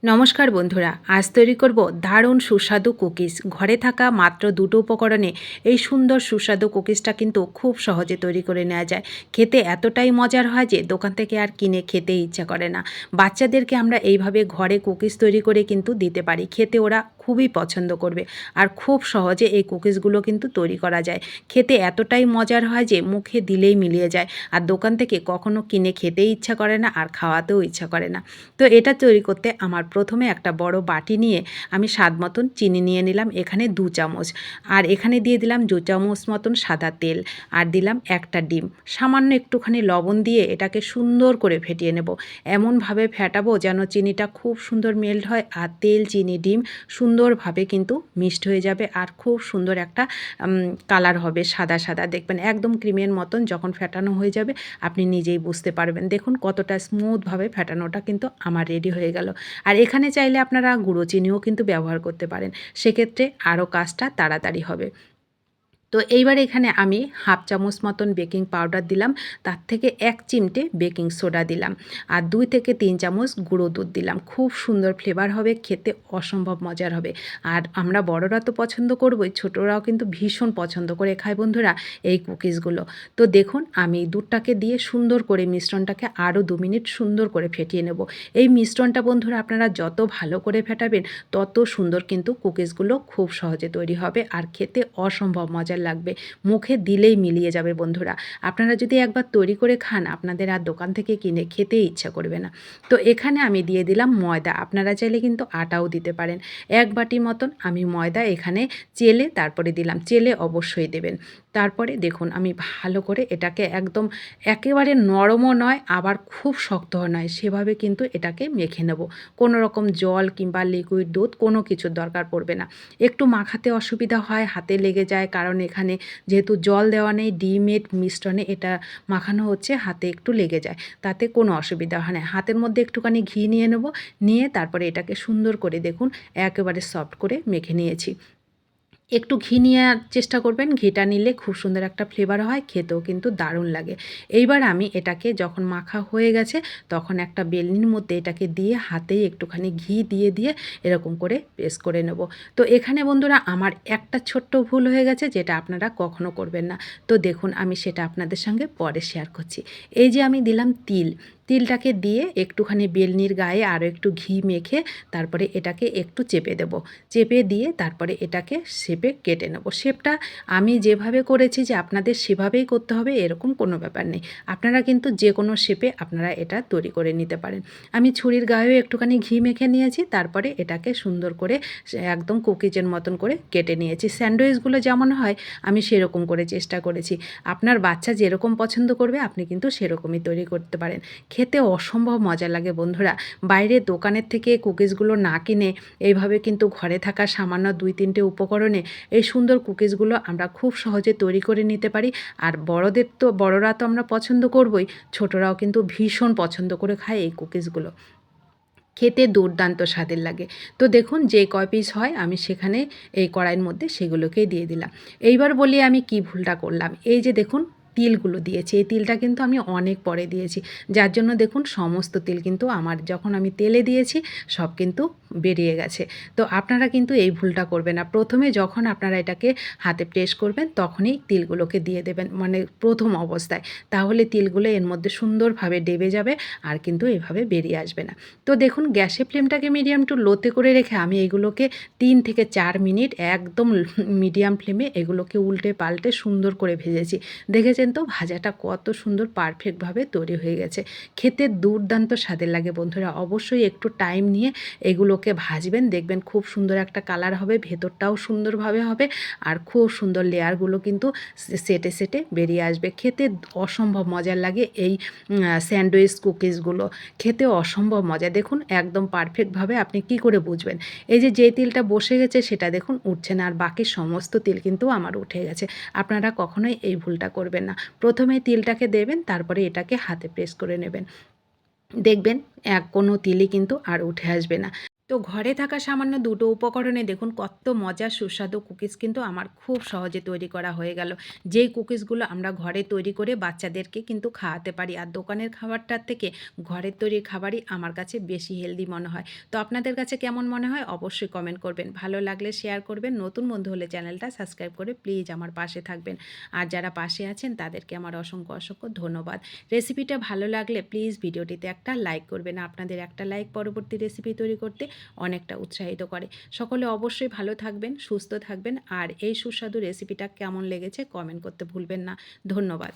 নমস্কার বন্ধুরা, আজ তৈরি করব দারুণ সুস্বাদু কুকিজ। ঘরে থাকা মাত্র দুটো উপকরণে এই সুন্দর সুস্বাদু কুকিজটা কিন্তু খুব সহজে তৈরি করে নেওয়া যায়। খেতে এতটাই মজার হয় যে দোকান থেকে আর কিনে খেতে ইচ্ছা করে না। বাচ্চাদেরকে আমরা এইভাবে ঘরে কুকিজ তৈরি করে কিন্তু দিতে পারি, খেতে ওরা খুবই পছন্দ করবে। আর খুব সহজে এই কুকিজগুলো কিন্তু তৈরি করা যায়। খেতে এতটাই মজার হয় যে মুখে দিলেই মিলিয়ে যায়, আর দোকান থেকে কখনো কিনে খেতেই ইচ্ছা করে না, আর খাওয়াতেও ইচ্ছা করে না। তো এটা তৈরি করতে আমার প্রথমে একটা বড় বাটি নিয়ে আমি স্বাদ মতন চিনি নিয়ে নিলাম, এখানে 2 চামচ। আর এখানে দিয়ে দিলাম 2 চামচ মতন সাদা তেল, আর দিলাম একটা ডিম। সামান্য একটুখানি লবণ দিয়ে এটাকে সুন্দর করে ফেটিয়ে নেব। এমনভাবে ফেটাবো যেন চিনিটা খুব সুন্দর মেল্ট হয়, আর তেল, চিনি, ডিম সুন্দরভাবে কিন্তু মিক্সড হয়ে যাবে, আর খুব সুন্দর একটা কালার হবে, সাদা সাদা দেখবেন, একদম ক্রিমের মতন। যখন ফেটানো হয়ে যাবে আপনি নিজেই বুঝতে পারবেন। দেখুন কতটা স্মুথভাবে ফেটানোটা কিন্তু আমার রেডি হয়ে গেল। আর এখানে চাইলে আপনারা গুঁড়ো চিনিও কিন্তু ব্যবহার করতে পারেন, সেক্ষেত্রে আরও কাজটা তাড়াতাড়ি হবে। তো এইবার এখানে আমি হাফ চামচ মতন বেকিং পাউডার দিলাম, তার থেকে 1 চিমটে বেকিং সোডা দিলাম, আর 2 থেকে 3 চামচ গুঁড়ো দুধ দিলাম। খুব সুন্দর ফ্লেভার হবে, খেতে অসম্ভব মজার হবে। আর আমরা বড়রা তো পছন্দ করবই, ছোটরাও কিন্তু ভীষণ পছন্দ করে খায় বন্ধুরা এই কুকিজগুলো। তো দেখুন আমি দুধটাকে দিয়ে সুন্দর করে মিশ্রণটাকে আরও 2 মিনিট সুন্দর করে ফেটিয়ে নেব। এই মিশ্রণটা বন্ধুরা আপনারা যত ভালো করে ফেটাবেন তত সুন্দর কিন্তু কুকিজগুলো খুব সহজে তৈরি হবে, আর খেতে অসম্ভব মজার লাগবে। মুখে দিলেই মিলিয়ে যাবে বন্ধুরা। আপনারা যদি একবার তৈরি করে খান, আপনাদের আর দোকান থেকে কিনে খেতে ইচ্ছা করবে না। তো এখানে আমি দিয়ে দিলাম ময়দা, আপনারা চাইলে কিন্তু আটাও দিতে পারেন। 1 বাটি মতন আমি ময়দা এখানে চেলে তারপরে দিলাম, চেলে অবশ্যই দেবেন। তারপরে দেখুন আমি ভালো করে এটাকে একদম একেবারে নরমও নয় আবার খুব শক্তও নয়, সেভাবে কিন্তু এটাকে মেখে নেব। কোনো রকম জল কিংবা লিকুইড দুধ কোনো কিছুর দরকার পড়বে না। একটু মাখাতে অসুবিধা হয়, হাতে লেগে যায়, কারণ এখানে যেহেতু জল দেওয়া নেই, ডিমের মিশ্রণে এটা মাখানো হচ্ছে, হাতে একটু লেগে যায়, তাতে কোনো অসুবিধা হয় না। হাতের মধ্যে একটুখানি ঘি নিয়ে নেব, নিয়ে তারপরে এটাকে সুন্দর করে দেখুন একেবারে সফট করে মেখে নিয়েছি। একটু ঘি নেওয়ার চেষ্টা করবেন, ঘিটা নিলে খুব সুন্দর একটা ফ্লেভার হয়, খেতেও কিন্তু দারুণ লাগে। এইবার আমি এটাকে যখন মাখা হয়ে গেছে তখন একটা বেলনির মধ্যে এটাকে দিয়ে হাতেই একটুখানি ঘি দিয়ে দিয়ে এরকম করে প্রেস করে নেব। তো এখানে বন্ধুরা আমার একটা ছোট্ট ভুল হয়ে গেছে, যেটা আপনারা কখনো করবেন না। তো দেখুন আমি সেটা আপনাদের সঙ্গে পরে শেয়ার করছি। এই যে আমি দিলাম তিল, তিলটাকে দিয়ে একটুখানি বেলনির গায়ে আরও একটু ঘি মেখে তারপরে এটাকে একটু চেপে দেব। চেপে দিয়ে তারপরে এটাকে শেপে কেটে নেব। শেপটা আমি যেভাবে করেছি যে আপনাদের সেভাবেই করতে হবে এরকম কোনো ব্যাপার নেই। আপনারা কিন্তু যে কোনো শেপে আপনারা এটা তৈরি করে নিতে পারেন। আমি ছুরির গায়েও একটুখানি ঘি মেখে নিয়েছি, তারপরে এটাকে সুন্দর করে একদম কুকিজের মতন করে কেটে নিয়েছি। স্যান্ডউইচগুলো যেমন হয় আমি সেরকম করে চেষ্টা করেছি। আপনার বাচ্চা যেরকম পছন্দ করবে আপনি কিন্তু সেরকমই তৈরি করতে পারেন। খেতে অসম্ভব মজা লাগে বন্ধুরা। বাইরে দোকানের থেকে কুকিজগুলো না কিনে এইভাবে কিন্তু ঘরে থাকা সামান্য 2-3টে উপকরণে এই সুন্দর কুকিজগুলো আমরা খুব সহজে তৈরি করে নিতে পারি। আর বড়রা তো আমরা পছন্দ করবই, ছোটরাও কিন্তু ভীষণ পছন্দ করে খায় এই কুকিজগুলো। খেতে দুর্দান্ত স্বাদের লাগে। তো দেখুন যে কয় পিস হয় আমি সেখানে এই কড়াইয়ের মধ্যে সেগুলোকেই দিয়ে দিলাম। এইবার বলি আমি কি ভুলটা করলাম। এই যে দেখুন তিলগুলো দিয়েছি, এই তিলটা কিন্তু আমি অনেক পরে দিয়েছি, যার জন্য দেখুন সমস্ত তিল কিন্তু আমার যখন আমি তেলে দিয়েছি সব কিন্তু বেরিয়ে গেছে। তো আপনারা কিন্তু এই ভুলটা করবেন না। প্রথমে যখন আপনারা এটাকে হাতে প্রেস করবেন তখনই তিলগুলোকে দিয়ে দেবেন, মানে প্রথম অবস্থায়, তাহলে তিলগুলো এর মধ্যে সুন্দরভাবে ডেবে যাবে, আর কিন্তু এভাবে বেরিয়ে আসবে না। তো দেখুন গ্যাসের ফ্লেমটাকে মিডিয়াম টু লোতে করে রেখে আমি এগুলোকে 3 থেকে 4 মিনিট একদম মিডিয়াম ফ্লেমে এগুলোকে উল্টে পাল্টে সুন্দর করে ভেজেছি। দেখেছেন তো ভাজাটা কত সুন্দর পারফেক্টভাবে তৈরি হয়ে গেছে। খেতে দুর্দান্ত স্বাদের লাগে বন্ধুরা। অবশ্যই একটু টাইম নিয়ে এগুলোকে ভাজবেন, দেখবেন খুব সুন্দর একটা কালার হবে, ভেতরটাও সুন্দরভাবে হবে, আর খুব সুন্দর লেয়ারগুলো কিন্তু সেটে সেটে বেরিয়ে আসবে। খেতে অসম্ভব মজার লাগে এই স্যান্ডউইচ কুকিজগুলো, খেতে অসম্ভব মজা। দেখুন একদম পারফেক্টভাবে আপনি কি করে বুঝবেন, এই যে যেই তিলটা বসে গেছে সেটা দেখুন উঠছে না, আর বাকি সমস্ত তিল কিন্তু আমার উঠে গেছে। আপনারা কখনোই এই ভুলটা করবেন না। প্রথমে তিলটাকে দেবেন, তারপরে এটাকে হাতে প্রেস করে নেবেন, দেখবেন কোনো তিলই কিন্তু আর উঠে আসবে না। তো ঘরে থাকা সামান্য দুটো উপকরণে দেখুন কত মজার সুস্বাদু কুকিজ কিন্তু আমার খুব সহজে তৈরি করা হয়ে গেল। যেই কুকিজগুলো আমরা ঘরে তৈরি করে বাচ্চাদেরকে কিন্তু খাওয়াতে পারি। আর দোকানের খাবারটার থেকে ঘরের তৈরি খাবারই আমার কাছে বেশি হেলদি মনে হয়। তো আপনাদের কাছে কেমন মনে হয় অবশ্যই কমেন্ট করবেন। ভালো লাগলে শেয়ার করবেন। নতুন বন্ধু হলে চ্যানেলটা সাবস্ক্রাইব করে প্লিজ আমার পাশে থাকবেন। আর যারা পাশে আছেন তাদেরকে আমার অসংখ্য ধন্যবাদ। রেসিপিটা ভালো লাগলে প্লিজ ভিডিওটিতে একটা লাইক করবেন। আপনাদের একটা লাইক পরবর্তী রেসিপি তৈরি করতে অনেকটা উৎসাহিত করে। সকলে অবশ্যই ভালো থাকবেন, সুস্থ থাকবেন আর এই সুস্বাদু রেসিপিটা কেমন লেগেছে কমেন্ট করতে ভুলবেন না। ধন্যবাদ।